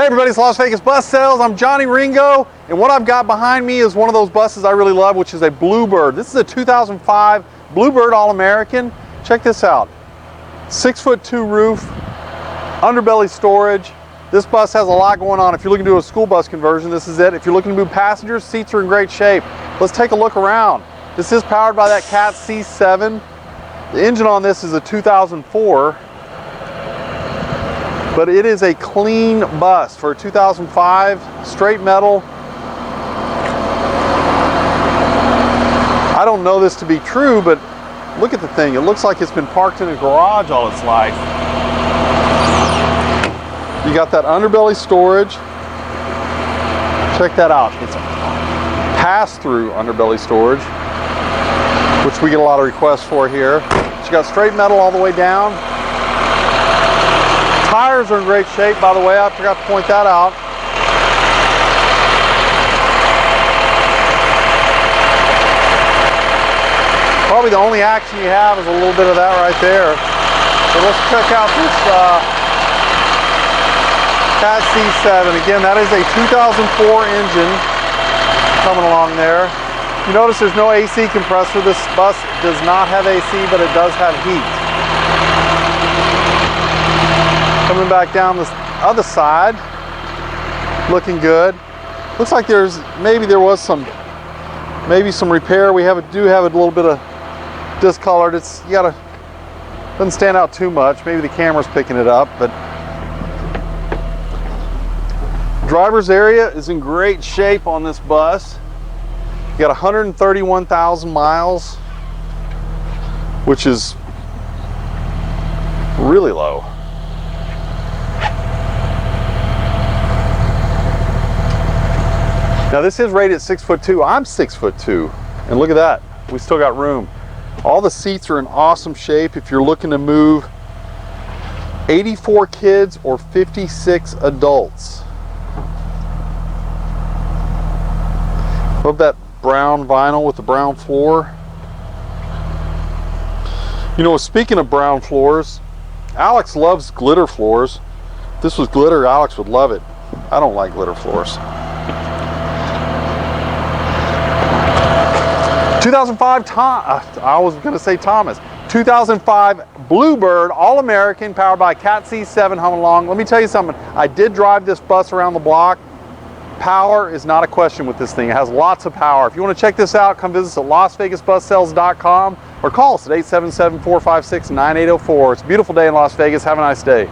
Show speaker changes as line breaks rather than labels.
everybody, it's Las Vegas Bus Sales. I'm Johnny Ringo, and what I've got behind me is one of those buses I really love, which is a Bluebird. This is a 2005 Bluebird All-American. Check this out. 6'2" roof, underbelly storage. This bus has a lot going on. If you're looking to do a school bus conversion, this is it. If you're looking to move passengers, seats are in great shape. Let's take a look around. This is powered by that Cat C7. The engine on this is a 2004. But it is a clean bus for a 2005, straight metal. I don't know this to be true, but look at the thing. It looks like it's been parked in a garage all its life. You got that underbelly storage. Check that out. It's a pass-through underbelly storage, which we get a lot of requests for here. You got straight metal all the way down. Tires are in great shape, by the way. I forgot to point that out. Probably the only action you have is a little bit of that right there. So let's check out this Cat C7. Again, that is a 2004 engine coming along there. You notice there's no AC compressor. This bus does not have AC, but it does have heat. Coming back down this other side, looking good. Looks like there was some repair. We do have a little bit of discolored. Doesn't stand out too much. Maybe the camera's picking it up, but driver's area is in great shape on this bus. You got 131,000 miles, which is really low. Now this is rated 6'2". I'm 6'2", and look at that. We still got room. All the seats are in awesome shape. If you're looking to move 84 kids or 56 adults. Love that brown vinyl with the brown floor. You know, speaking of brown floors, Alex loves glitter floors. If this was glitter, Alex would love it. I don't like glitter floors. 2005 I was going to say Thomas. 2005 Bluebird All-American powered by Cat C7 humming along. Let me tell you something. I did drive this bus around the block. Power is not a question with this thing. It has lots of power. If you want to check this out, come visit us at LasVegasBusSales.com or call us at 877-456-9804. It's a beautiful day in Las Vegas. Have a nice day.